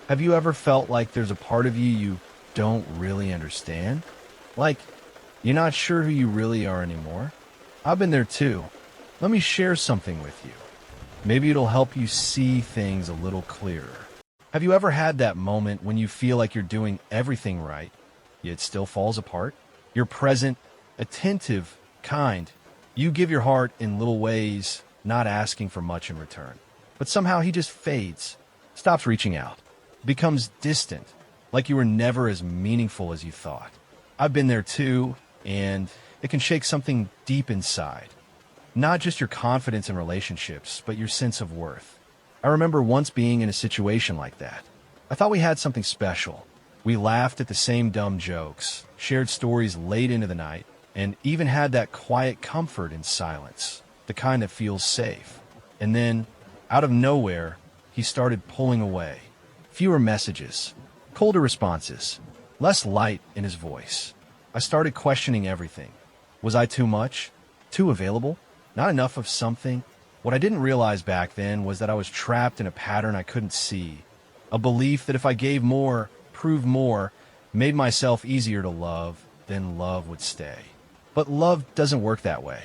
Have you ever felt like there's a part of you don't really understand? Like, you're not sure who you really are anymore? I've been there too. Let me share something with you. Maybe it'll help you see things a little clearer. Have you ever had that moment when you feel like you're doing everything right, yet it still falls apart? You're present, attentive, kind. You give your heart in little ways, not asking for much in return. But somehow he just fades, stops reaching out, becomes distant, like you were never as meaningful as you thought. I've been there too, and it can shake something deep inside. Not just your confidence in relationships, but your sense of worth. I remember once being in a situation like that. I thought we had something special. We laughed at the same dumb jokes, shared stories late into the night, and even had that quiet comfort in silence, the kind that feels safe. And then, out of nowhere, he started pulling away. Fewer messages, colder responses, less light in his voice. I started questioning everything. Was I too much? Too available? Not enough of something? What I didn't realize back then was that I was trapped in a pattern I couldn't see. A belief that if I gave more, proved more, made myself easier to love, then love would stay. But love doesn't work that way.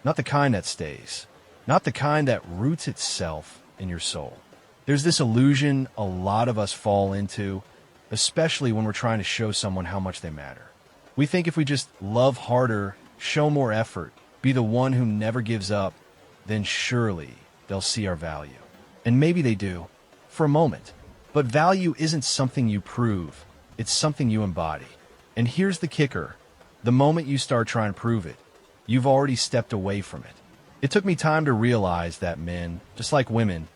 Not the kind that stays. Not the kind that roots itself in your soul. There's this illusion a lot of us fall into, especially when we're trying to show someone how much they matter. We think if we just love harder, show more effort, be the one who never gives up, then surely they'll see our value. And maybe they do, for a moment. But value isn't something you prove, it's something you embody. And here's the kicker. The moment you start trying to prove it, you've already stepped away from it. It took me time to realize that men, just like women,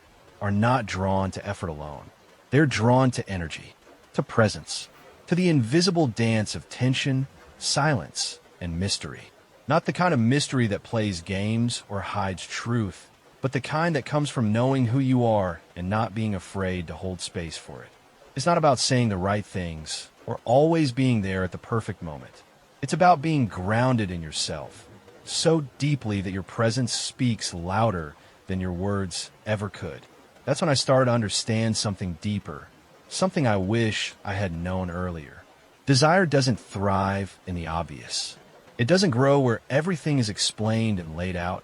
are not drawn to effort alone. They're drawn to energy, to presence, to the invisible dance of tension, silence, and mystery. Not the kind of mystery that plays games or hides truth, but the kind that comes from knowing who you are and not being afraid to hold space for it. It's not about saying the right things or always being there at the perfect moment. It's about being grounded in yourself, so deeply that your presence speaks louder than your words ever could. That's when I started to understand something deeper, something I wish I had known earlier. Desire doesn't thrive in the obvious. It doesn't grow where everything is explained and laid out,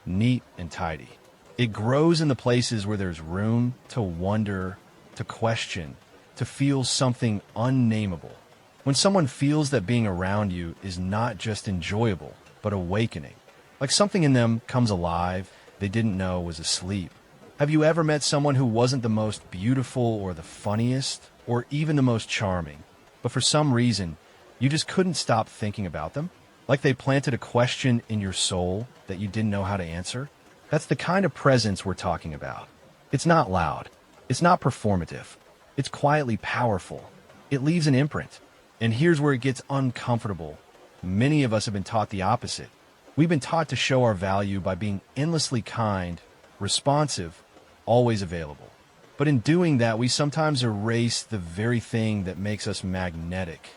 neat and tidy. It grows in the places where there's room to wonder, to question, to feel something unnameable. When someone feels that being around you is not just enjoyable, but awakening, like something in them comes alive they didn't know was asleep. Have you ever met someone who wasn't the most beautiful or the funniest or even the most charming, but for some reason, you just couldn't stop thinking about them? Like they planted a question in your soul that you didn't know how to answer? That's the kind of presence we're talking about. It's not loud. It's not performative. It's quietly powerful. It leaves an imprint. And here's where it gets uncomfortable. Many of us have been taught the opposite. We've been taught to show our value by being endlessly kind, responsive, always available. But in doing that, we sometimes erase the very thing that makes us magnetic.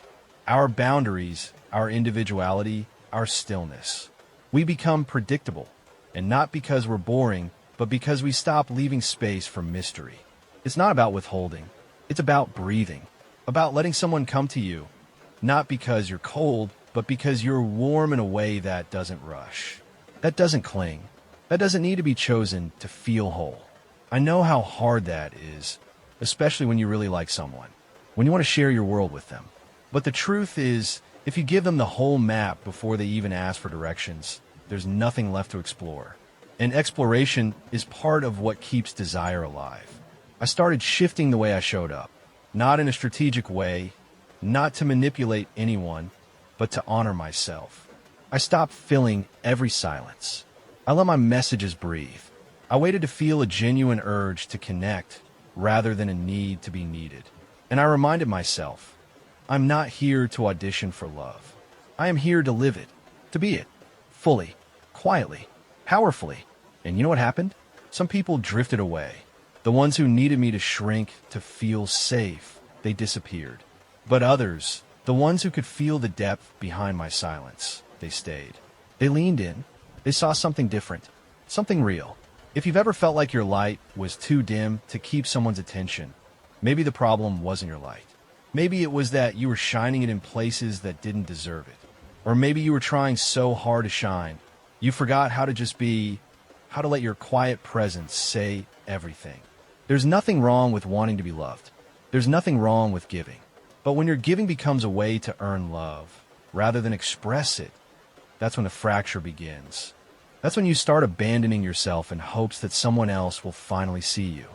Our boundaries, our individuality, our stillness. We become predictable, and not because we're boring, but because we stop leaving space for mystery. It's not about withholding. It's about breathing, about letting someone come to you, not because you're cold, but because you're warm in a way that doesn't rush, that doesn't cling, that doesn't need to be chosen to feel whole. I know how hard that is, especially when you really like someone, when you want to share your world with them. But the truth is, if you give them the whole map before they even ask for directions, there's nothing left to explore. And exploration is part of what keeps desire alive. I started shifting the way I showed up, not in a strategic way, not to manipulate anyone, but to honor myself. I stopped filling every silence. I let my messages breathe. I waited to feel a genuine urge to connect rather than a need to be needed. And I reminded myself, I'm not here to audition for love. I am here to live it, to be it, fully, quietly, powerfully. And you know what happened? Some people drifted away. The ones who needed me to shrink, to feel safe, they disappeared. But others, the ones who could feel the depth behind my silence, they stayed. They leaned in. They saw something different, something real. If you've ever felt like your light was too dim to keep someone's attention, Maybe the problem wasn't your light. Maybe it was that you were shining it in places that didn't deserve it. Or maybe you were trying so hard to shine, you forgot how to just be, how to let your quiet presence say everything. There's nothing wrong with wanting to be loved. There's nothing wrong with giving. But when your giving becomes a way to earn love, rather than express it, that's when the fracture begins. That's when you start abandoning yourself in hopes that someone else will finally see you.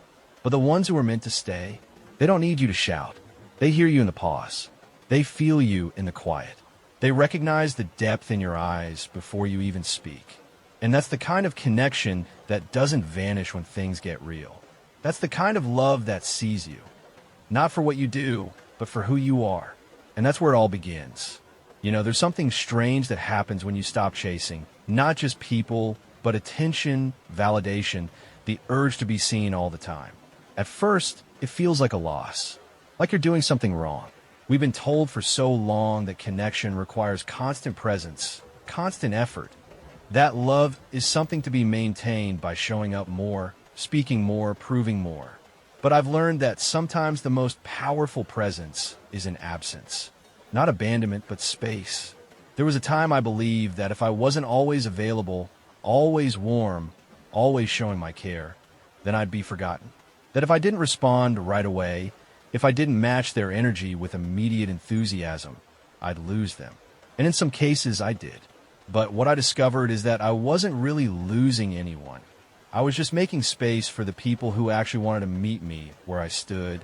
But the ones who are meant to stay, they don't need you to shout. They hear you in the pause. They feel you in the quiet. They recognize the depth in your eyes before you even speak. And that's the kind of connection that doesn't vanish when things get real. That's the kind of love that sees you. Not for what you do, but for who you are. And that's where it all begins. You know, there's something strange that happens when you stop chasing, not just people, but attention, validation, the urge to be seen all the time. At first, it feels like a loss, like you're doing something wrong. We've been told for so long that connection requires constant presence, constant effort. That love is something to be maintained by showing up more, speaking more, proving more. But I've learned that sometimes the most powerful presence is in absence. Not abandonment, but space. There was a time I believed that if I wasn't always available, always warm, always showing my care, then I'd be forgotten. That if I didn't respond right away, if I didn't match their energy with immediate enthusiasm, I'd lose them. And in some cases, I did. But what I discovered is that I wasn't really losing anyone. I was just making space for the people who actually wanted to meet me where I stood,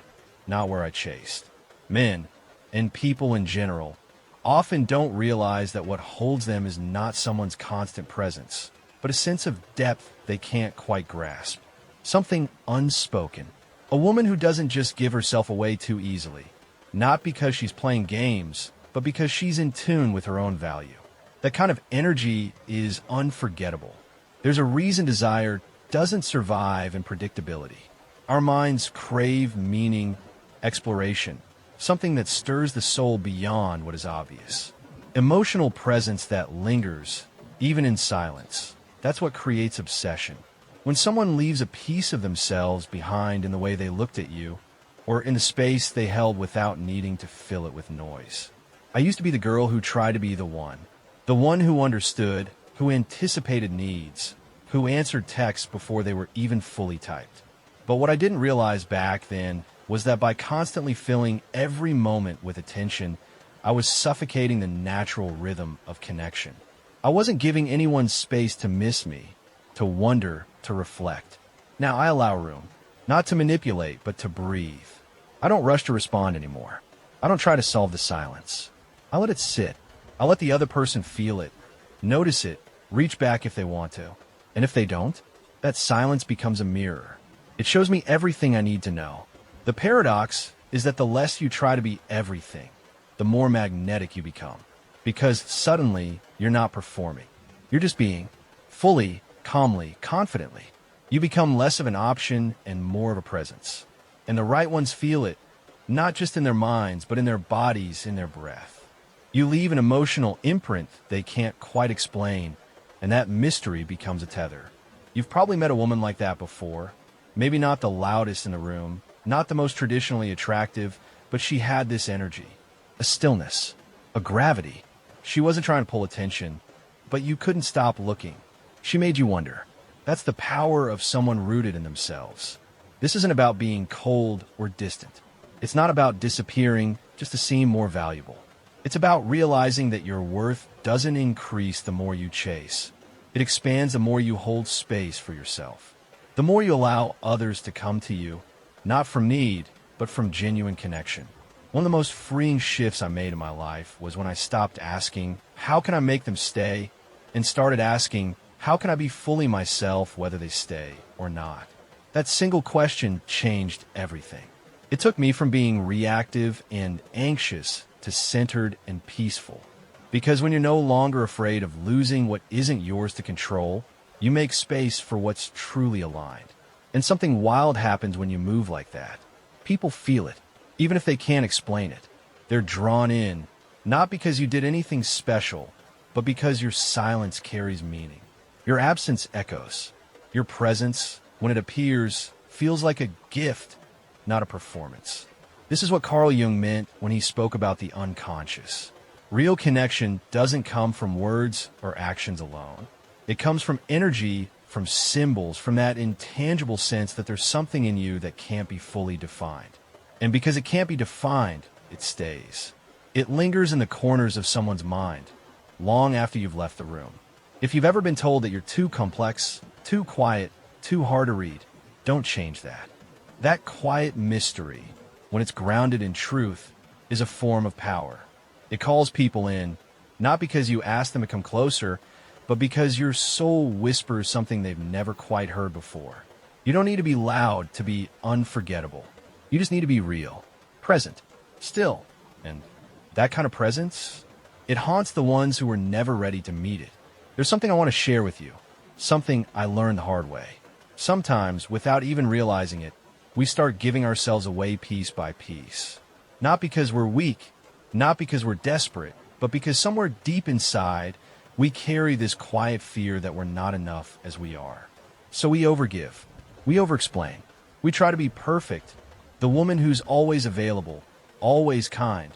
not where I chased. Men, and people in general, often don't realize that what holds them is not someone's constant presence, but a sense of depth they can't quite grasp. Something unspoken. A woman who doesn't just give herself away too easily, not because she's playing games, but because she's in tune with her own value. That kind of energy is unforgettable. There's a reason desire doesn't survive in predictability. Our minds crave meaning, exploration, something that stirs the soul beyond what is obvious. Emotional presence that lingers, even in silence. That's what creates obsession. When someone leaves a piece of themselves behind in the way they looked at you, or in the space they held without needing to fill it with noise. I used to be the girl who tried to be the one who understood, who anticipated needs, who answered texts before they were even fully typed. But what I didn't realize back then was that by constantly filling every moment with attention, I was suffocating the natural rhythm of connection. I wasn't giving anyone space to miss me, to wonder, to reflect. Now I allow room, not to manipulate, but to breathe. I don't rush to respond anymore. I don't try to solve the silence. I let it sit. I let the other person feel it, notice it, reach back if they want to. And if they don't, that silence becomes a mirror. It shows me everything I need to know. The paradox is that the less you try to be everything, the more magnetic you become. Because suddenly, you're not performing. You're just being, fully, calmly, confidently. You become less of an option and more of a presence. And the right ones feel it, not just in their minds, but in their bodies, in their breath. You leave an emotional imprint they can't quite explain, and that mystery becomes a tether. You've probably met a woman like that before. Maybe not the loudest in the room, not the most traditionally attractive, but she had this energy, a stillness, a gravity. She wasn't trying to pull attention, but you couldn't stop looking. She made you wonder. That's the power of someone rooted in themselves. This isn't about being cold or distant. It's not about disappearing just to seem more valuable. It's about realizing that your worth doesn't increase the more you chase. It expands the more you hold space for yourself. The more you allow others to come to you, not from need, but from genuine connection. One of the most freeing shifts I made in my life was when I stopped asking, how can I make them stay? And started asking, how can I be fully myself whether they stay or not? That single question changed everything. It took me from being reactive and anxious to centered and peaceful. Because when you're no longer afraid of losing what isn't yours to control, you make space for what's truly aligned. And something wild happens when you move like that. People feel it, even if they can't explain it. They're drawn in, not because you did anything special, but because your silence carries meaning. Your absence echoes. Your presence, when it appears, feels like a gift, not a performance. This is what Carl Jung meant when he spoke about the unconscious. Real connection doesn't come from words or actions alone. It comes from energy, from symbols, from that intangible sense that there's something in you that can't be fully defined. And because it can't be defined, it stays. It lingers in the corners of someone's mind, long after you've left the room. If you've ever been told that you're too complex, too quiet, too hard to read, don't change that. That quiet mystery, when it's grounded in truth, is a form of power. It calls people in, not because you ask them to come closer, but because your soul whispers something they've never quite heard before. You don't need to be loud to be unforgettable. You just need to be real, present, still. And that kind of presence, it haunts the ones who were never ready to meet it. There's something I want to share with you, something I learned the hard way. Sometimes, without even realizing it, we start giving ourselves away piece by piece. Not because we're weak, not because we're desperate, but because somewhere deep inside, we carry this quiet fear that we're not enough as we are. So we overgive. We overexplain. We try to be perfect, the woman who's always available, always kind,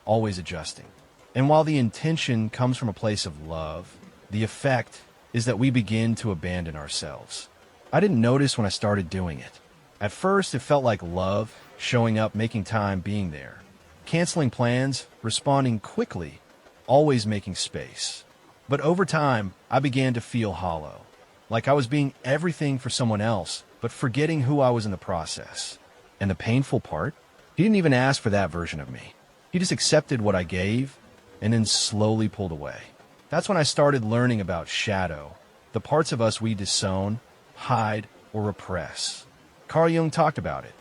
always adjusting. And while the intention comes from a place of love, the effect is that we begin to abandon ourselves. I didn't notice when I started doing it. At first, it felt like love, showing up, making time, being there. Canceling plans, responding quickly, always making space. But over time, I began to feel hollow. Like I was being everything for someone else, but forgetting who I was in the process. And the painful part? He didn't even ask for that version of me. He just accepted what I gave and then slowly pulled away. That's when I started learning about shadow, the parts of us we disown, hide, or repress. Carl Jung talked about it,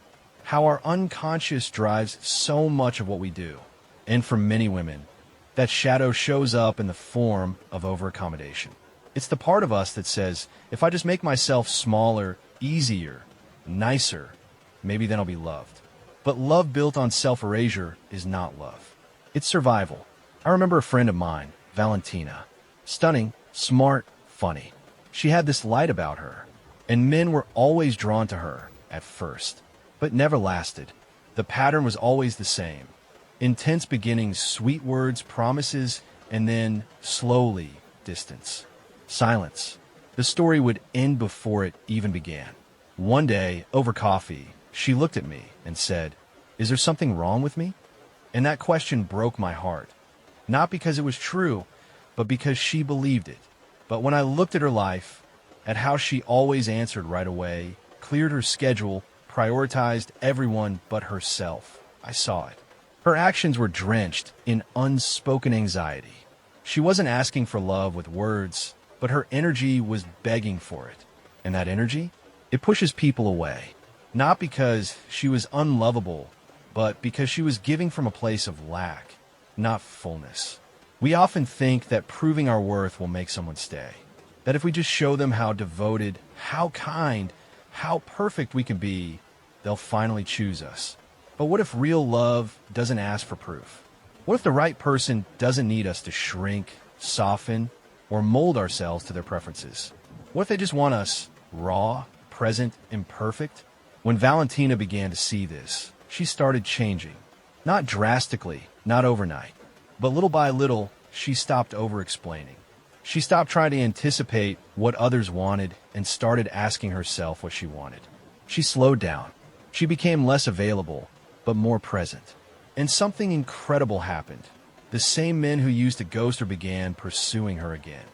how our unconscious drives so much of what we do. And for many women, that shadow shows up in the form of overaccommodation. It's the part of us that says, if I just make myself smaller, easier, nicer, maybe then I'll be loved. But love built on self-erasure is not love. It's survival. I remember a friend of mine, Valentina. Stunning, smart, funny. She had this light about her, and men were always drawn to her at first, but never lasted. The pattern was always the same. Intense beginnings, sweet words, promises, and then, slowly, distance. Silence. The story would end before it even began. One day, over coffee, she looked at me and said, "Is there something wrong with me?" And that question broke my heart. Not because it was true, but because she believed it. But when I looked at her life, at how she always answered right away, cleared her schedule, prioritized everyone but herself, I saw it. Her actions were drenched in unspoken anxiety. She wasn't asking for love with words, but her energy was begging for it. And that energy? It pushes people away. Not because she was unlovable, but because she was giving from a place of lack, not fullness. We often think that proving our worth will make someone stay. That if we just show them how devoted, how kind, how perfect we can be, they'll finally choose us. But what if real love doesn't ask for proof? What if the right person doesn't need us to shrink, soften, or mold ourselves to their preferences? What if they just want us raw, present, imperfect? When Valentina began to see this, she started changing. Not drastically, not overnight, but little by little, she stopped over-explaining. She stopped trying to anticipate what others wanted and started asking herself what she wanted. She slowed down. She became less available, but more present. And something incredible happened. The same men who used to ghost her began pursuing her again.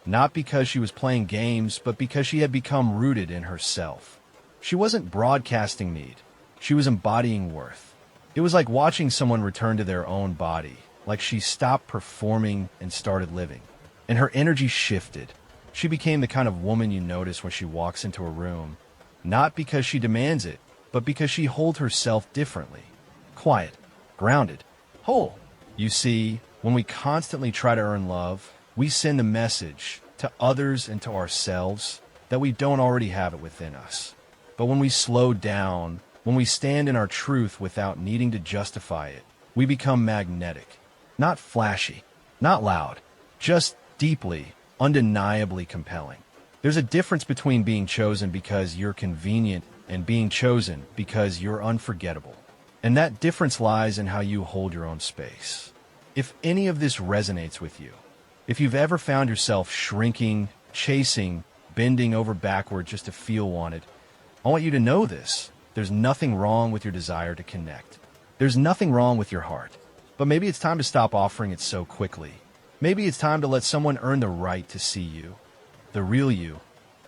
Not because she was playing games, but because she had become rooted in herself. She wasn't broadcasting need. She was embodying worth. It was like watching someone return to their own body, like she stopped performing and started living. And her energy shifted. She became the kind of woman you notice when she walks into a room, not because she demands it, but because she holds herself differently. Quiet, grounded, whole. You see, when we constantly try to earn love, we send a message to others and to ourselves that we don't already have it within us. But when we slow down, when we stand in our truth without needing to justify it, we become magnetic. Not flashy, not loud, just deeply, undeniably compelling. There's a difference between being chosen because you're convenient and being chosen because you're unforgettable. And that difference lies in how you hold your own space. If any of this resonates with you, if you've ever found yourself shrinking, chasing, bending over backward just to feel wanted, I want you to know this. There's nothing wrong with your desire to connect. There's nothing wrong with your heart. But maybe it's time to stop offering it so quickly. Maybe it's time to let someone earn the right to see you, the real you,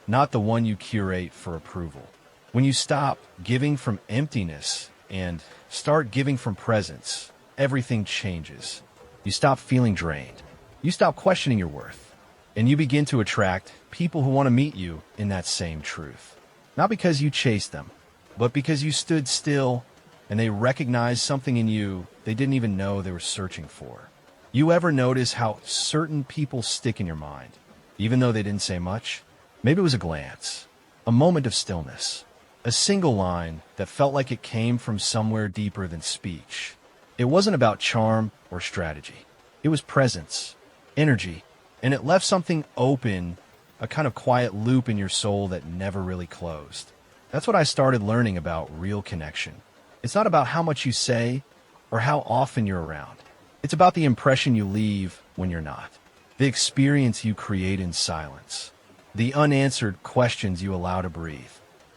not the one you curate for approval. When you stop giving from emptiness and start giving from presence, everything changes. You stop feeling drained. You stop questioning your worth. And you begin to attract people who want to meet you in that same truth. Not because you chased them, but because you stood still and they recognized something in you they didn't even know they were searching for. You ever notice how certain people stick in your mind, even though they didn't say much? Maybe it was a glance, a moment of stillness, a single line that felt like it came from somewhere deeper than speech. It wasn't about charm or strategy. It was presence, energy, and it left something open, a kind of quiet loop in your soul that never really closed. That's what I started learning about real connection. It's not about how much you say or how often you're around. It's about the impression you leave when you're not, the experience you create in silence, the unanswered questions you allow to breathe.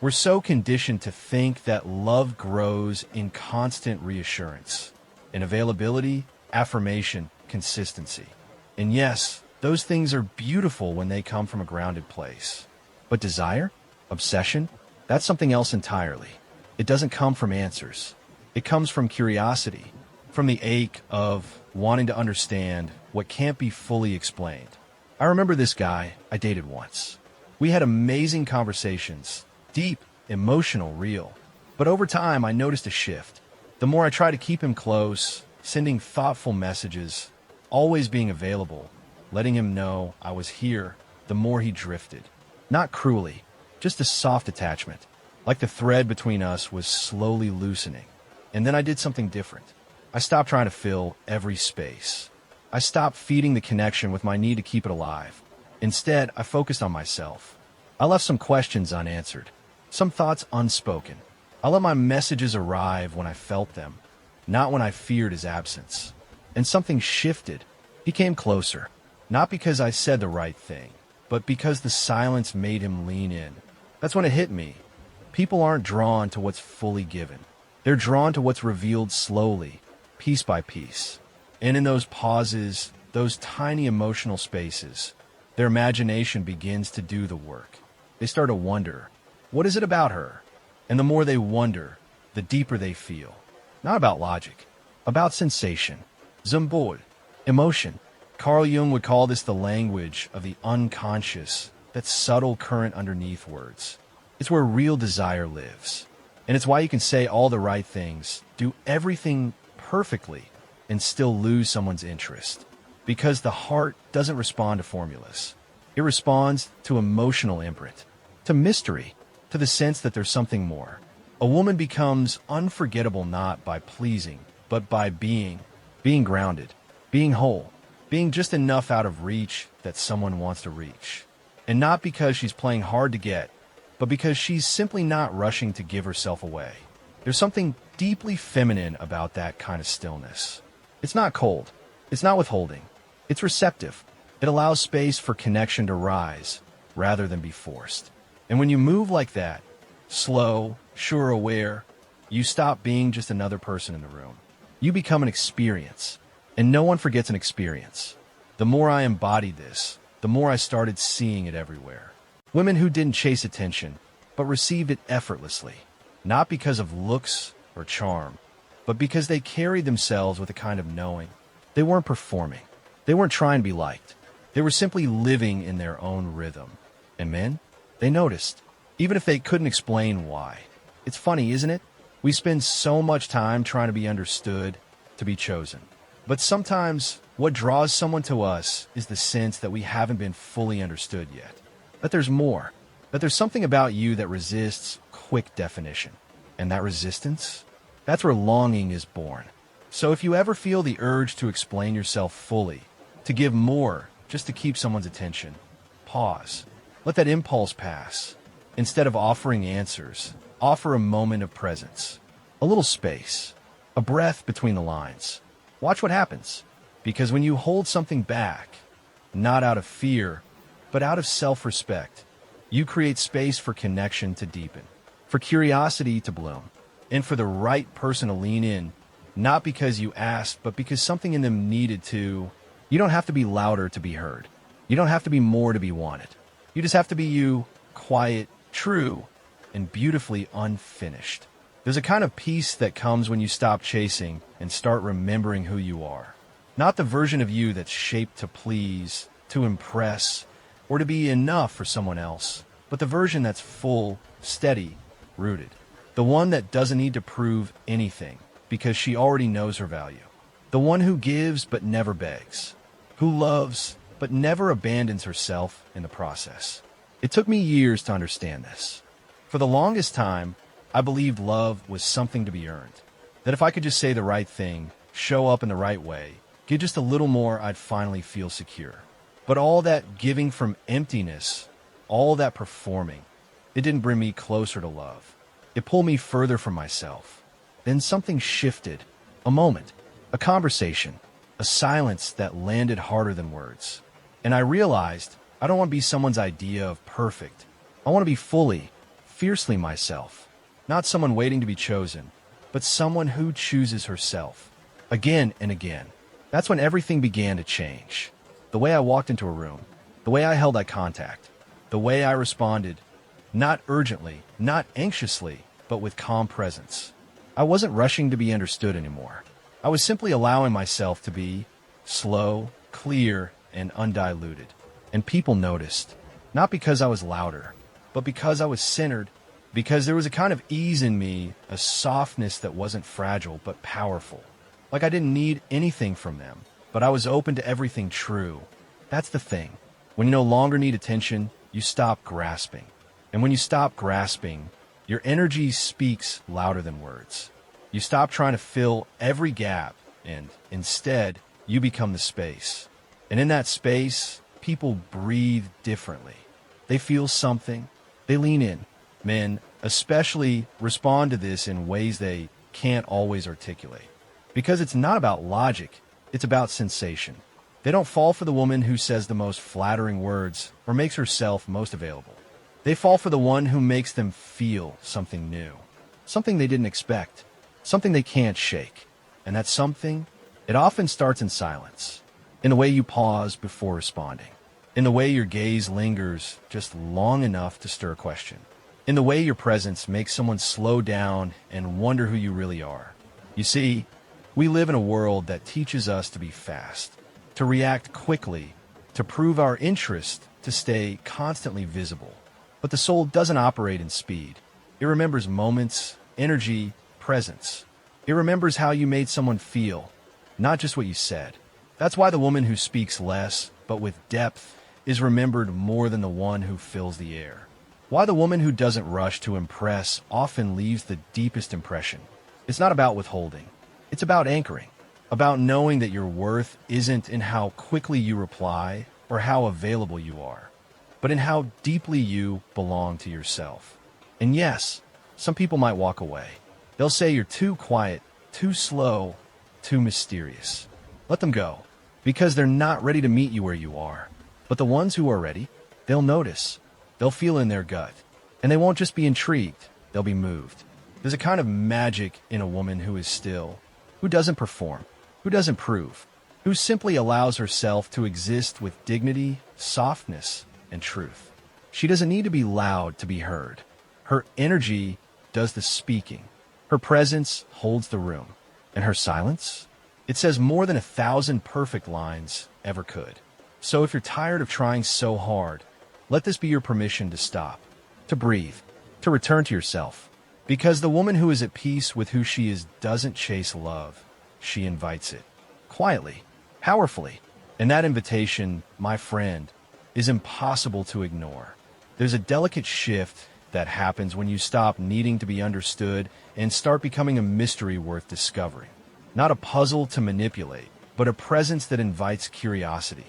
We're so conditioned to think that love grows in constant reassurance, in availability, affirmation, consistency. And yes, those things are beautiful when they come from a grounded place. But desire, obsession, that's something else entirely. It doesn't come from answers. It comes from curiosity, from the ache of wanting to understand what can't be fully explained. I remember this guy I dated once. We had amazing conversations, deep, emotional, real. But over time, I noticed a shift. The more I tried to keep him close, sending thoughtful messages, always being available, letting him know I was here, the more he drifted. Not cruelly, just a soft attachment, like the thread between us was slowly loosening. And then I did something different. I stopped trying to fill every space. I stopped feeding the connection with my need to keep it alive. Instead, I focused on myself. I left some questions unanswered, some thoughts unspoken. I let my messages arrive when I felt them, not when I feared his absence. And something shifted. He came closer, not because I said the right thing, but because the silence made him lean in. That's when it hit me. People aren't drawn to what's fully given. They're drawn to what's revealed slowly, piece by piece. And in those pauses, those tiny emotional spaces, their imagination begins to do the work. They start to wonder, what is it about her? And the more they wonder, the deeper they feel. Not about logic, about sensation, Symbol, emotion. Carl Jung would call this the language of the unconscious, that subtle current underneath words. It's where real desire lives. And it's why you can say all the right things, do everything perfectly, and still lose someone's interest. Because the heart doesn't respond to formulas. It responds to emotional imprint, to mystery, to the sense that there's something more. A woman becomes unforgettable not by pleasing, but by being grounded, being whole, being just enough out of reach that someone wants to reach. And not because she's playing hard to get, but because she's simply not rushing to give herself away. There's something deeply feminine about that kind of stillness. It's not cold. It's not withholding. It's receptive. It allows space for connection to rise rather than be forced. And when you move like that, slow, sure, aware, you stop being just another person in the room. You become an experience. And no one forgets an experience. The more I embodied this, the more I started seeing it everywhere. Women who didn't chase attention, but received it effortlessly. Not because of looks or charm, but because they carried themselves with a kind of knowing. They weren't performing. They weren't trying to be liked. They were simply living in their own rhythm. And men, they noticed, even if they couldn't explain why. It's funny, isn't it? We spend so much time trying to be understood, to be chosen. But sometimes what draws someone to us is the sense that we haven't been fully understood yet. That there's more. That there's something about you that resists quick definition. And that resistance, that's where longing is born. So if you ever feel the urge to explain yourself fully, to give more just to keep someone's attention, pause. Let that impulse pass. Instead of offering answers, Offer a moment of presence, a little space, a breath between the lines. Watch what happens. Because when you hold something back, not out of fear, but out of self-respect, you create space for connection to deepen, for curiosity to bloom, and for the right person to lean in, not because you asked, but because something in them needed to. You don't have to be louder to be heard. You don't have to be more to be wanted. You just have to be you, quiet, true, and beautifully unfinished. There's a kind of peace that comes when you stop chasing and start remembering who you are. Not the version of you that's shaped to please, to impress, or to be enough for someone else, but the version that's full, steady, rooted. The one that doesn't need to prove anything because she already knows her value. The one who gives but never begs. Who loves but never abandons herself in the process. It took me years to understand this. For the longest time, I believed love was something to be earned. That if I could just say the right thing, show up in the right way, give just a little more, I'd finally feel secure. But all that giving from emptiness, all that performing, it didn't bring me closer to love. It pulled me further from myself. Then something shifted. A moment, a conversation, a silence that landed harder than words. And I realized I don't want to be someone's idea of perfect. I want to be fully, fiercely myself. Not someone waiting to be chosen, but someone who chooses herself. Again and again. That's when everything began to change. The way I walked into a room, the way I held eye contact, the way I responded, not urgently, not anxiously, but with calm presence. I wasn't rushing to be understood anymore. I was simply allowing myself to be slow, clear, and undiluted. And people noticed, not because I was louder, but because I was centered, because there was a kind of ease in me, a softness that wasn't fragile but powerful. Like I didn't need anything from them, but I was open to everything true. That's the thing. When you no longer need attention, you stop grasping. And when you stop grasping, your energy speaks louder than words. You stop trying to fill every gap, and instead, you become the space. And in that space, people breathe differently. They feel something. They lean in. Men especially respond to this in ways they can't always articulate. Because it's not about logic, it's about sensation. They don't fall for the woman who says the most flattering words or makes herself most available. They fall for the one who makes them feel something new, something they didn't expect, something they can't shake. And that something, it often starts in silence, in the way you pause before responding, in the way your gaze lingers just long enough to stir a question, in the way your presence makes someone slow down and wonder who you really are. You see, we live in a world that teaches us to be fast, to react quickly, to prove our interest, to stay constantly visible. But the soul doesn't operate in speed. It remembers moments, energy, presence. It remembers how you made someone feel, not just what you said. That's why the woman who speaks less, but with depth, is remembered more than the one who fills the air. Why the woman who doesn't rush to impress often leaves the deepest impression. It's not about withholding. It's about anchoring, about knowing that your worth isn't in how quickly you reply or how available you are, but in how deeply you belong to yourself. And yes, some people might walk away. They'll say you're too quiet, too slow, too mysterious. Let them go, because they're not ready to meet you where you are. But the ones who are ready, they'll notice. They'll feel in their gut. And they won't just be intrigued, they'll be moved. There's a kind of magic in a woman who is still, who doesn't perform, who doesn't prove, who simply allows herself to exist with dignity, softness, and truth. She doesn't need to be loud to be heard. Her energy does the speaking. Her presence holds the room. And her silence? It says more than 1,000 perfect lines ever could. So if you're tired of trying so hard, let this be your permission to stop, to breathe, to return to yourself. Because the woman who is at peace with who she is doesn't chase love. She invites it. Quietly, powerfully. And that invitation, my friend, is impossible to ignore. There's a delicate shift that happens when you stop needing to be understood and start becoming a mystery worth discovering. Not a puzzle to manipulate, but a presence that invites curiosity.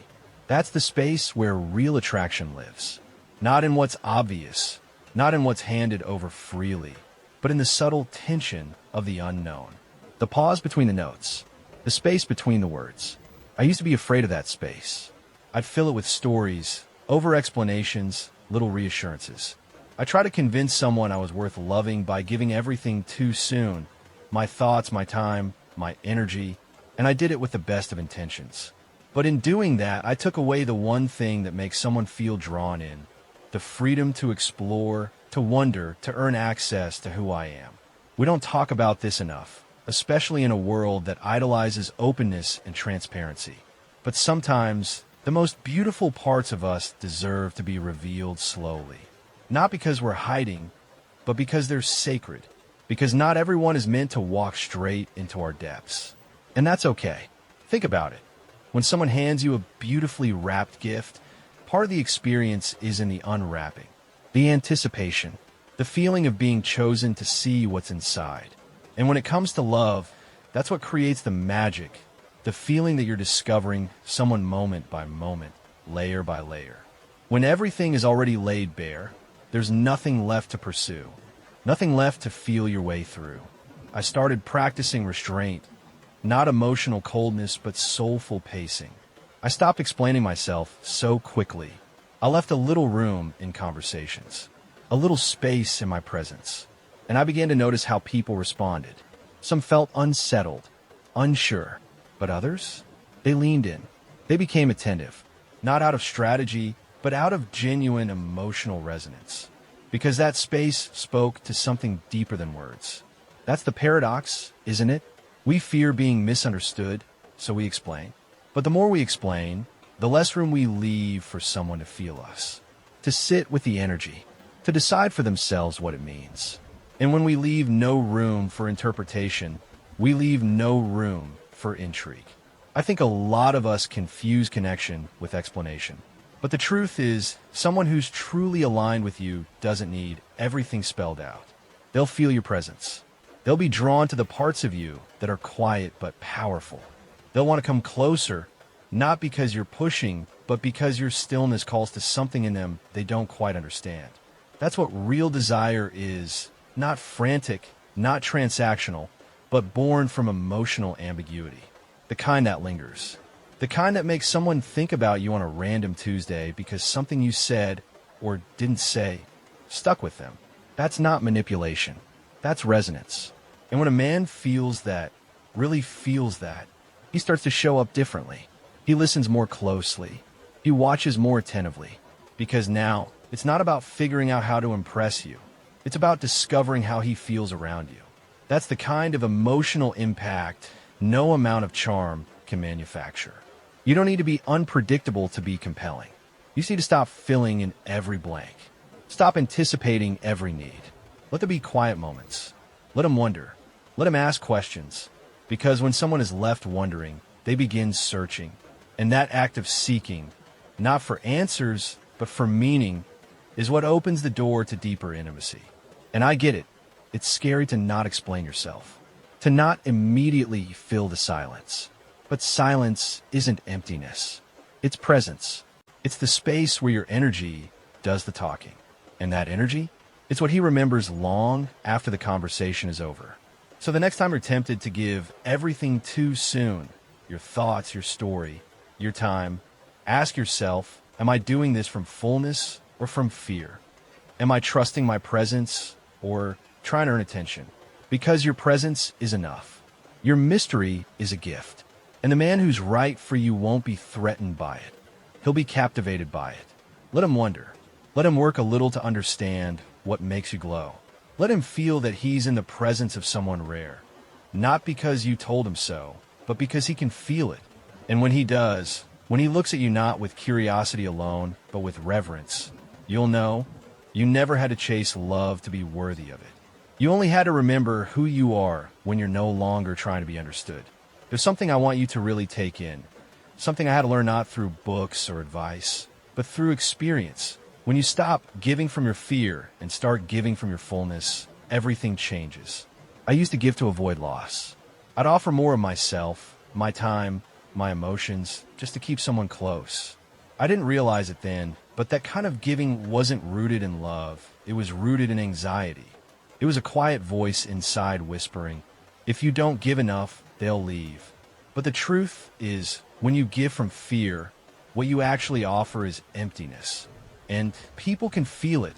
That's the space where real attraction lives. Not in what's obvious, not in what's handed over freely, but in the subtle tension of the unknown. The pause between the notes, the space between the words. I used to be afraid of that space. I'd fill it with stories, over-explanations, little reassurances. I tried to convince someone I was worth loving by giving everything too soon, my thoughts, my time, my energy, and I did it with the best of intentions. But in doing that, I took away the one thing that makes someone feel drawn in, the freedom to explore, to wonder, to earn access to who I am. We don't talk about this enough, especially in a world that idolizes openness and transparency. But sometimes, the most beautiful parts of us deserve to be revealed slowly. Not because we're hiding, but because they're sacred. Because not everyone is meant to walk straight into our depths. And that's okay. Think about it. When someone hands you a beautifully wrapped gift, part of the experience is in the unwrapping, the anticipation, the feeling of being chosen to see what's inside. And when it comes to love, that's what creates the magic, the feeling that you're discovering someone moment by moment, layer by layer. When everything is already laid bare, there's nothing left to pursue, nothing left to feel your way through. I started practicing restraint, not emotional coldness, but soulful pacing. I stopped explaining myself so quickly. I left a little room in conversations, a little space in my presence, and I began to notice how people responded. Some felt unsettled, unsure, but others, they leaned in. They became attentive, not out of strategy, but out of genuine emotional resonance. Because that space spoke to something deeper than words. That's the paradox, isn't it? We fear being misunderstood, so we explain. But the more we explain, the less room we leave for someone to feel us, to sit with the energy, to decide for themselves what it means. And when we leave no room for interpretation, we leave no room for intrigue. I think a lot of us confuse connection with explanation. But the truth is, someone who's truly aligned with you doesn't need everything spelled out. They'll feel your presence. They'll be drawn to the parts of you that are quiet but powerful. They'll want to come closer, not because you're pushing, but because your stillness calls to something in them they don't quite understand. That's what real desire is, not frantic, not transactional, but born from emotional ambiguity. The kind that lingers. The kind that makes someone think about you on a random Tuesday because something you said or didn't say stuck with them. That's not manipulation. That's resonance. And when a man feels that, really feels that, he starts to show up differently. He listens more closely. He watches more attentively. Because now, it's not about figuring out how to impress you. It's about discovering how he feels around you. That's the kind of emotional impact no amount of charm can manufacture. You don't need to be unpredictable to be compelling. You just need to stop filling in every blank. Stop anticipating every need. Let there be quiet moments. Let them wonder. Let them ask questions. Because when someone is left wondering, they begin searching. And that act of seeking, not for answers, but for meaning, is what opens the door to deeper intimacy. And I get it. It's scary to not explain yourself, to not immediately fill the silence. But silence isn't emptiness. It's presence. It's the space where your energy does the talking. And that energy, it's what he remembers long after the conversation is over. So the next time you're tempted to give everything too soon, your thoughts, your story, your time, ask yourself, am I doing this from fullness or from fear? Am I trusting my presence or trying to earn attention? Because your presence is enough. Your mystery is a gift. And the man who's right for you won't be threatened by it. He'll be captivated by it. Let him wonder. Let him work a little to understand what makes you glow. Let him feel that he's in the presence of someone rare. Not because you told him so, but because he can feel it. And when he does, when he looks at you not with curiosity alone, but with reverence, you'll know you never had to chase love to be worthy of it. You only had to remember who you are when you're no longer trying to be understood. There's something I want you to really take in. Something I had to learn not through books or advice, but through experience. When you stop giving from your fear and start giving from your fullness, everything changes. I used to give to avoid loss. I'd offer more of myself, my time, my emotions, just to keep someone close. I didn't realize it then, but that kind of giving wasn't rooted in love. It was rooted in anxiety. It was a quiet voice inside whispering, "If you don't give enough, they'll leave." But the truth is, when you give from fear, what you actually offer is emptiness. And people can feel it,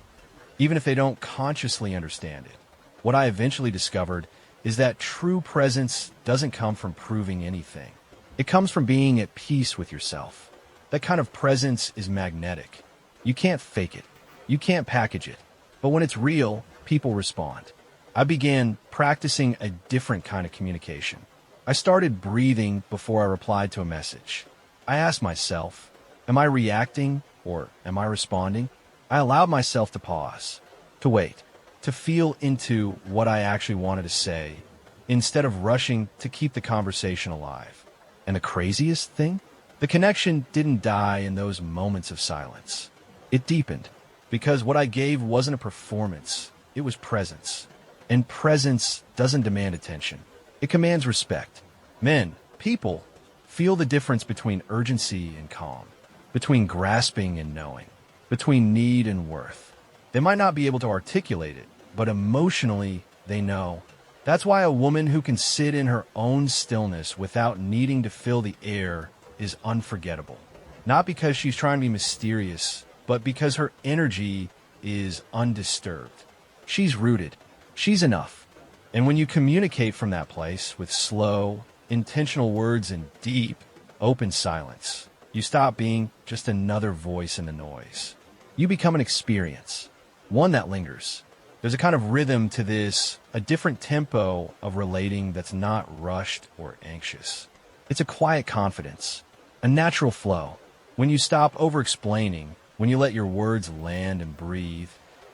even if they don't consciously understand it. What I eventually discovered is that true presence doesn't come from proving anything. It comes from being at peace with yourself. That kind of presence is magnetic. You can't fake it. You can't package it. But when it's real, people respond. I began practicing a different kind of communication. I started breathing before I replied to a message. I asked myself, am I reacting or am I responding? I allowed myself to pause, to wait, to feel into what I actually wanted to say, instead of rushing to keep the conversation alive. And the craziest thing? The connection didn't die in those moments of silence. It deepened, because what I gave wasn't a performance, it was presence. And presence doesn't demand attention. It commands respect. Men, people, feel the difference between urgency and calm, between grasping and knowing, between need and worth. They might not be able to articulate it, but emotionally, they know. That's why a woman who can sit in her own stillness without needing to fill the air is unforgettable. Not because she's trying to be mysterious, but because her energy is undisturbed. She's rooted. She's enough. And when you communicate from that place with slow, intentional words and deep, open silence, you stop being just another voice in the noise. You become an experience, one that lingers. There's a kind of rhythm to this, a different tempo of relating that's not rushed or anxious. It's a quiet confidence, a natural flow. When you stop over-explaining, when you let your words land and breathe,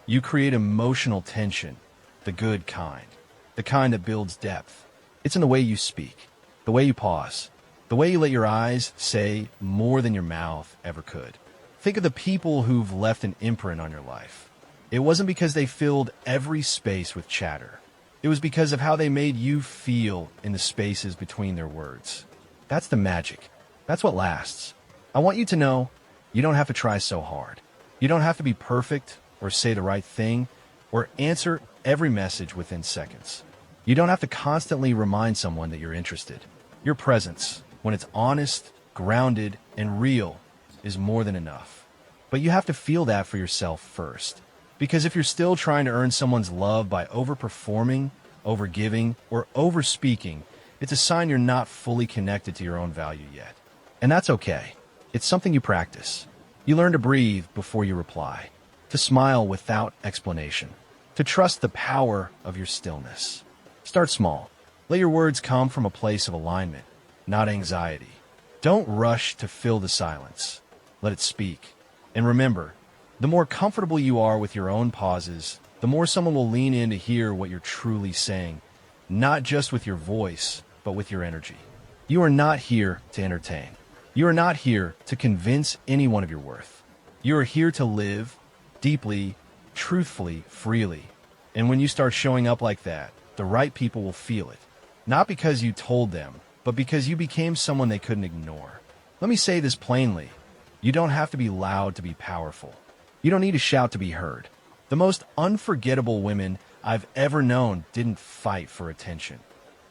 you create emotional tension, the good kind, the kind that builds depth. It's in the way you speak, the way you pause, the way you let your eyes say more than your mouth ever could. Think of the people who've left an imprint on your life. It wasn't because they filled every space with chatter. It was because of how they made you feel in the spaces between their words. That's the magic. That's what lasts. I want you to know you don't have to try so hard. You don't have to be perfect or say the right thing or answer every message within seconds. You don't have to constantly remind someone that you're interested. Your presence, when it's honest, grounded, and real, is more than enough. But you have to feel that for yourself first. Because if you're still trying to earn someone's love by overperforming, overgiving, or overspeaking, it's a sign you're not fully connected to your own value yet. And that's okay. It's something you practice. You learn to breathe before you reply, to smile without explanation, to trust the power of your stillness. Start small. Let your words come from a place of alignment, not anxiety. Don't rush to fill the silence. Let it speak. And remember, the more comfortable you are with your own pauses, the more someone will lean in to hear what you're truly saying, not just with your voice, but with your energy. You are not here to entertain. You are not here to convince anyone of your worth. You are here to live deeply, truthfully, freely. And when you start showing up like that, the right people will feel it. Not because you told them, but because you became someone they couldn't ignore. Let me say this plainly. You don't have to be loud to be powerful. You don't need to shout to be heard. The most unforgettable women I've ever known didn't fight for attention.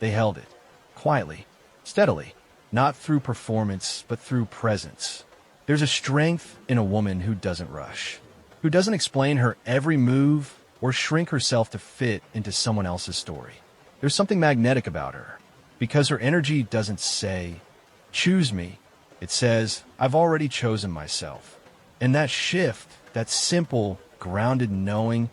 They held it, quietly, steadily, not through performance, but through presence. There's a strength in a woman who doesn't rush, who doesn't explain her every move or shrink herself to fit into someone else's story. There's something magnetic about her, because her energy doesn't say, "Choose me." It says, "I've already chosen myself." And that shift, that simple, grounded knowing,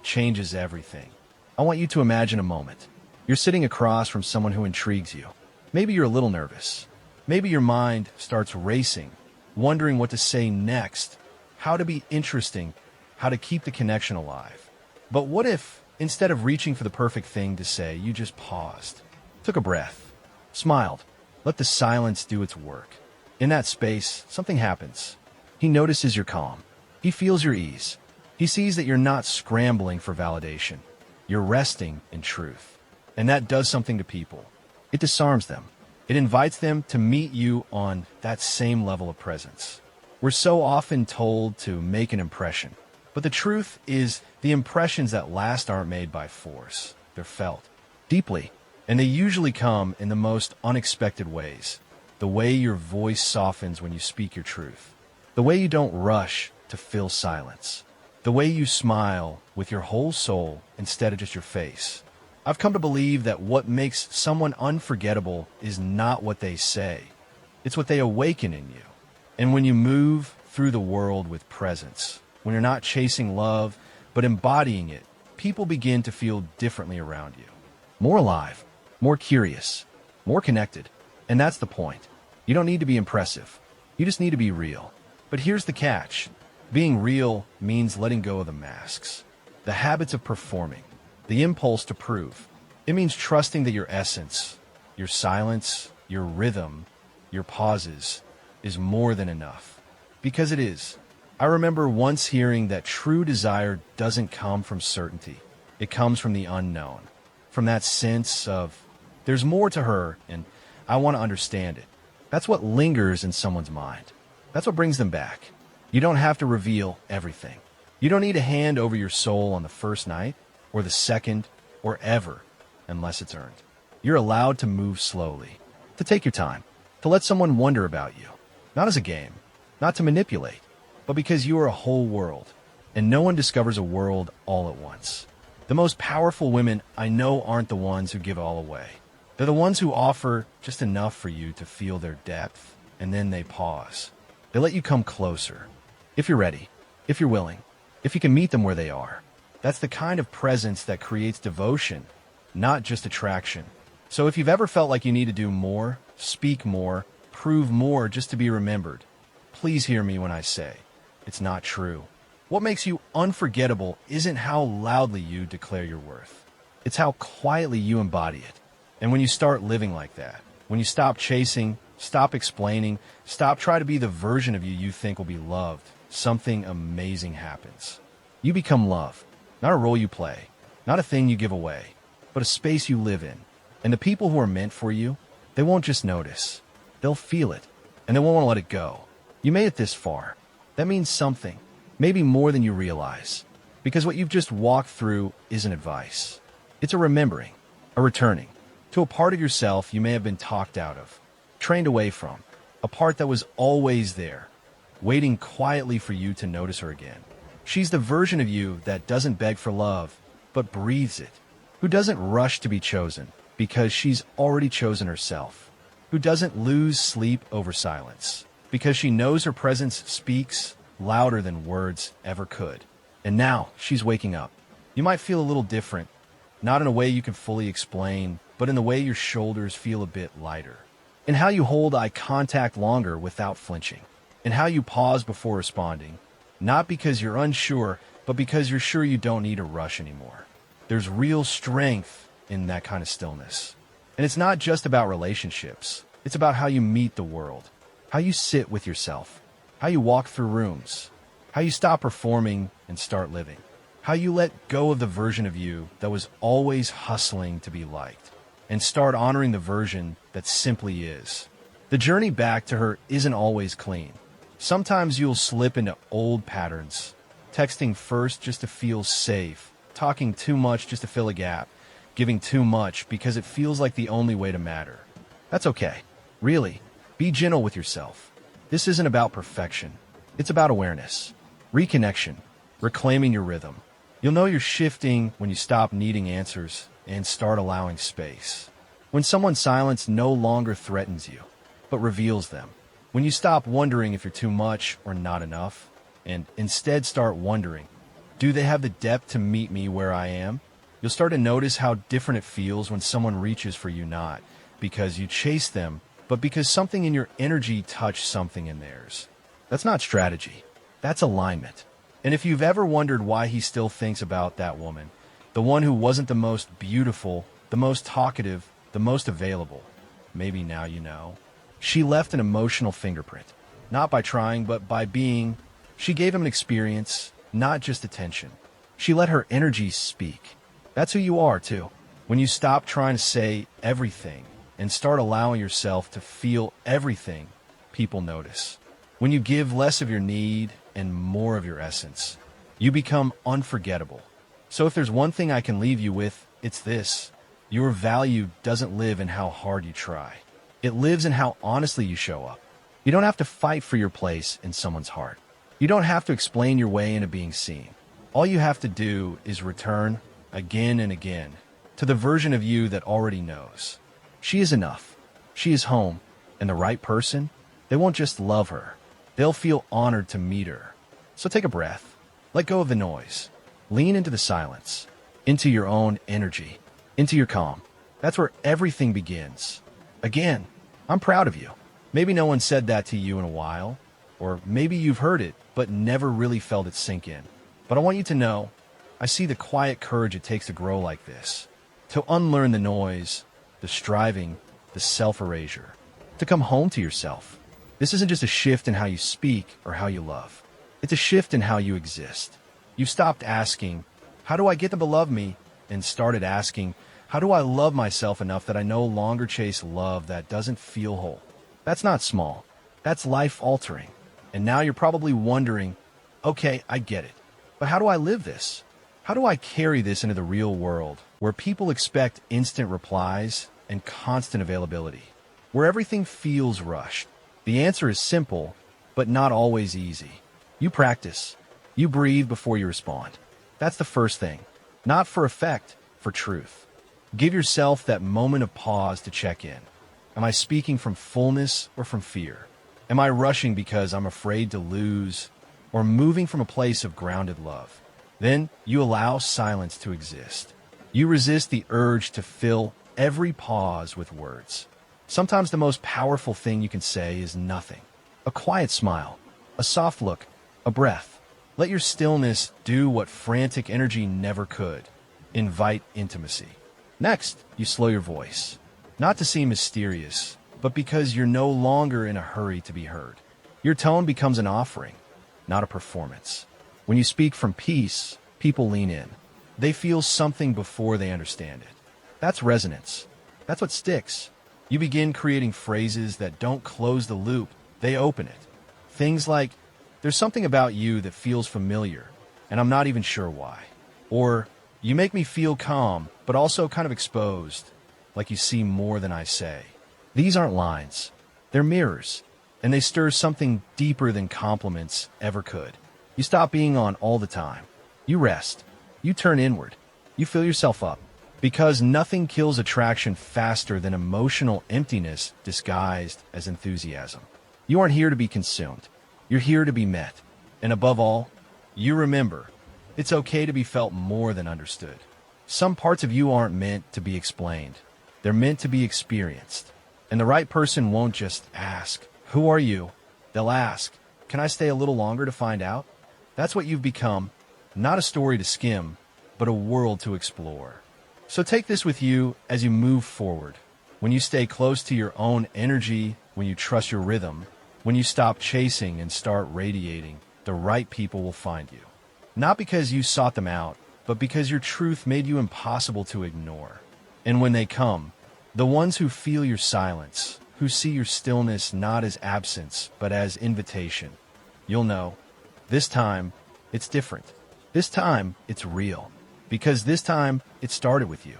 changes everything. I want you to imagine a moment. You're sitting across from someone who intrigues you. Maybe you're a little nervous. Maybe your mind starts racing, wondering what to say next, how to be interesting, how to keep the connection alive. But what if, instead of reaching for the perfect thing to say, you just paused, took a breath, smiled, let the silence do its work? In that space, something happens. He notices your calm. He feels your ease. He sees that you're not scrambling for validation. You're resting in truth. And that does something to people. It disarms them. It invites them to meet you on that same level of presence. We're so often told to make an impression. But the truth is The impressions that last aren't made by force. They're felt deeply, and they usually come in the most unexpected ways. The way your voice softens when you speak your truth. The way you don't rush to fill silence. The way you smile with your whole soul instead of just your face. I've come to believe that what makes someone unforgettable is not what they say. It's what they awaken in you. And when you move through the world with presence, when you're not chasing love, but embodying it, people begin to feel differently around you. More alive, more curious, more connected. And that's the point. You don't need to be impressive. You just need to be real. But here's the catch. Being real means letting go of the masks, the habits of performing, the impulse to prove. It means trusting that your essence, your silence, your rhythm, your pauses is more than enough. Because it is. I remember once hearing that true desire doesn't come from certainty. It comes from the unknown, from that sense of, there's more to her and I want to understand it. That's what lingers in someone's mind. That's what brings them back. You don't have to reveal everything. You don't need to hand over your soul on the first night, or the second, or ever, unless it's earned. You're allowed to move slowly, to take your time, to let someone wonder about you. Not as a game, not to manipulate, but because you are a whole world, and no one discovers a world all at once. The most powerful women I know aren't the ones who give all away. They're the ones who offer just enough for you to feel their depth, and then they pause. They let you come closer. If you're ready, if you're willing, if you can meet them where they are. That's the kind of presence that creates devotion, not just attraction. So if you've ever felt like you need to do more, speak more, prove more just to be remembered, please hear me when I say, it's not true. What makes you unforgettable isn't how loudly you declare your worth. It's how quietly you embody it. And when you start living like that, when you stop chasing, stop explaining, stop trying to be the version of you think will be loved, something amazing happens. You become love. Not a role you play, not a thing you give away, but a space you live in. And the people who are meant for you, they won't just notice. They'll feel it, and they won't want to let it go. You made it this far. That means something, maybe more than you realize. Because what you've just walked through isn't advice. It's a remembering, a returning, to a part of yourself you may have been talked out of, trained away from, a part that was always there, waiting quietly for you to notice her again. She's the version of you that doesn't beg for love, but breathes it, who doesn't rush to be chosen because she's already chosen herself, who doesn't lose sleep over silence because she knows her presence speaks louder than words ever could. And now she's waking up. You might feel a little different, not in a way you can fully explain, but in the way your shoulders feel a bit lighter, in how you hold eye contact longer without flinching, in how you pause before responding, not because you're unsure, but because you're sure you don't need to rush anymore. There's real strength in that kind of stillness. And it's not just about relationships. It's about how you meet the world, how you sit with yourself, how you walk through rooms, how you stop performing and start living, how you let go of the version of you that was always hustling to be liked, and start honoring the version that simply is. The journey back to her isn't always clean. Sometimes you'll slip into old patterns, texting first just to feel safe, talking too much just to fill a gap, giving too much because it feels like the only way to matter. That's okay. Really, be gentle with yourself. This isn't about perfection. It's about awareness, reconnection, reclaiming your rhythm. You'll know you're shifting when you stop needing answers and start allowing space. When someone's silence no longer threatens you, but reveals them. When you stop wondering if you're too much or not enough, and instead start wondering, do they have the depth to meet me where I am? You'll start to notice how different it feels when someone reaches for you, not because you chase them, but because something in your energy touched something in theirs. That's not strategy. That's alignment. And if you've ever wondered why he still thinks about that woman, the one who wasn't the most beautiful, the most talkative, the most available, maybe now you know. She left an emotional fingerprint, not by trying, but by being. She gave him an experience, not just attention. She let her energy speak. That's who you are, too. When you stop trying to say everything and start allowing yourself to feel everything, people notice. When you give less of your need and more of your essence, you become unforgettable. So if there's one thing I can leave you with, it's this. Your value doesn't live in how hard you try. It lives in how honestly you show up. You don't have to fight for your place in someone's heart. You don't have to explain your way into being seen. All you have to do is return, again and again, to the version of you that already knows. She is enough. She is home. And the right person, they won't just love her. They'll feel honored to meet her. So take a breath. Let go of the noise. Lean into the silence, into your own energy, into your calm. That's where everything begins. Again, I'm proud of you. Maybe no one said that to you in a while, or maybe you've heard it, but never really felt it sink in. But I want you to know, I see the quiet courage it takes to grow like this, to unlearn the noise, the striving, the self-erasure, to come home to yourself. This isn't just a shift in how you speak or how you love. It's a shift in how you exist. You stopped asking, how do I get them to love me? And started asking, how do I love myself enough that I no longer chase love that doesn't feel whole? That's not small. That's life-altering. And now you're probably wondering, okay, I get it. But how do I live this? How do I carry this into the real world, where people expect instant replies and constant availability, where everything feels rushed? The answer is simple, but not always easy. You practice. You breathe before you respond. That's the first thing. Not for effect, for truth. Give yourself that moment of pause to check in. Am I speaking from fullness or from fear? Am I rushing because I'm afraid to lose, or moving from a place of grounded love? Then you allow silence to exist. You resist the urge to fill every pause with words. Sometimes the most powerful thing you can say is nothing. A quiet smile, a soft look, a breath. Let your stillness do what frantic energy never could. Invite intimacy. Next, you slow your voice. Not to seem mysterious, but because you're no longer in a hurry to be heard. Your tone becomes an offering, not a performance. When you speak from peace, people lean in. They feel something before they understand it. That's resonance. That's what sticks. You begin creating phrases that don't close the loop, they open it. Things like, there's something about you that feels familiar, and I'm not even sure why. Or, you make me feel calm, but also kind of exposed, like you see more than I say. These aren't lines. They're mirrors, and they stir something deeper than compliments ever could. You stop being on all the time. You rest. You turn inward. You fill yourself up. Because nothing kills attraction faster than emotional emptiness disguised as enthusiasm. You aren't here to be consumed. You're here to be met. And above all, you remember, it's okay to be felt more than understood. Some parts of you aren't meant to be explained. They're meant to be experienced. And the right person won't just ask, who are you? They'll ask, can I stay a little longer to find out? That's what you've become. Not a story to skim, but a world to explore. So take this with you as you move forward. When you stay close to your own energy, when you trust your rhythm, when you stop chasing and start radiating, the right people will find you. Not because you sought them out, but because your truth made you impossible to ignore. And when they come, the ones who feel your silence, who see your stillness not as absence, but as invitation, you'll know, this time, it's different. This time, it's real. Because this time, it started with you.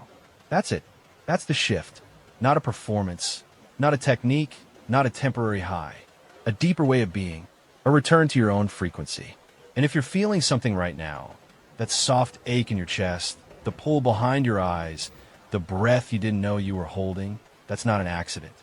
That's it. That's the shift. Not a performance, not a technique, not a temporary high. A deeper way of being, a return to your own frequency. And if you're feeling something right now, that soft ache in your chest, the pull behind your eyes, the breath you didn't know you were holding, that's not an accident.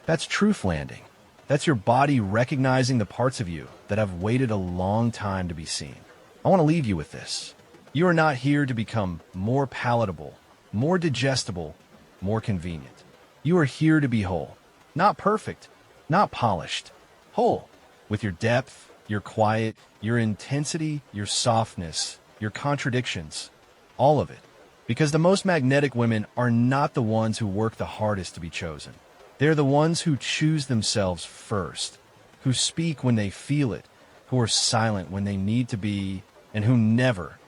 That's truth landing. That's your body recognizing the parts of you that have waited a long time to be seen. I want to leave you with this. You are not here to become more palatable, more digestible, more convenient. You are here to be whole. Not perfect, not polished. Whole. With your depth, your quiet, your intensity, your softness, your contradictions. All of it. Because the most magnetic women are not the ones who work the hardest to be chosen. They're the ones who choose themselves first, who speak when they feel it, who are silent when they need to be, and who never,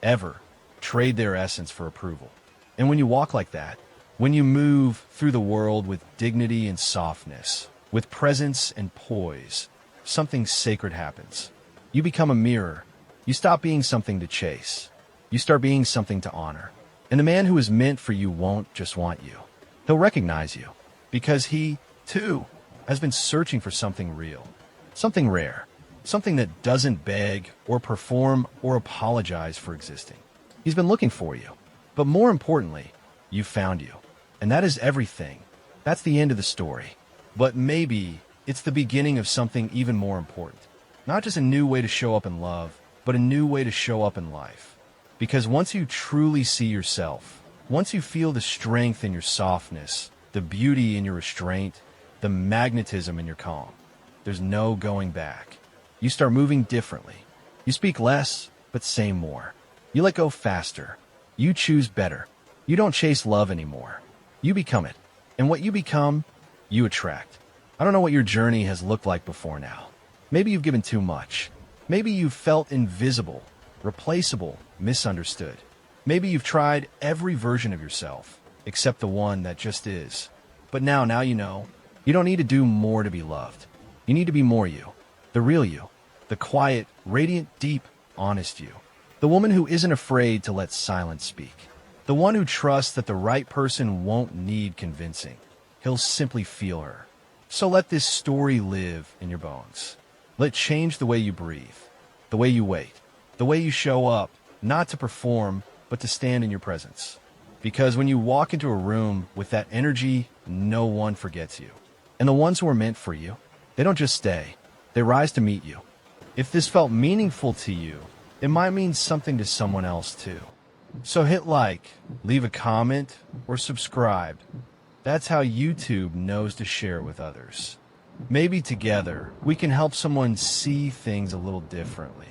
ever trade their essence for approval. And when you walk like that, when you move through the world with dignity and softness, with presence and poise, something sacred happens. You become a mirror. You stop being something to chase. You start being something to honor. And the man who is meant for you won't just want you. He'll recognize you because he, too, has been searching for something real, something rare, something that doesn't beg or perform or apologize for existing. He's been looking for you. But more importantly, you found you. And that is everything. That's the end of the story. But maybe it's the beginning of something even more important. Not just a new way to show up in love, but a new way to show up in life. Because once you truly see yourself, once you feel the strength in your softness, the beauty in your restraint, the magnetism in your calm, there's no going back. You start moving differently. You speak less, but say more. You let go faster. You choose better. You don't chase love anymore. You become it. And what you become, you attract. I don't know what your journey has looked like before now. Maybe you've given too much. Maybe you've felt invisible, replaceable, misunderstood. Maybe you've tried every version of yourself, except the one that just is. But now you know. You don't need to do more to be loved. You need to be more you. The real you. The quiet, radiant, deep, honest you. The woman who isn't afraid to let silence speak. The one who trusts that the right person won't need convincing. He'll simply feel her. So let this story live in your bones. Let it change the way you breathe, the way you wait, the way you show up, not to perform, but to stand in your presence. Because when you walk into a room with that energy, no one forgets you. And the ones who are meant for you, they don't just stay, they rise to meet you. If this felt meaningful to you, it might mean something to someone else too. So hit like, leave a comment, or subscribe. That's how YouTube knows to share it with others. Maybe together, we can help someone see things a little differently.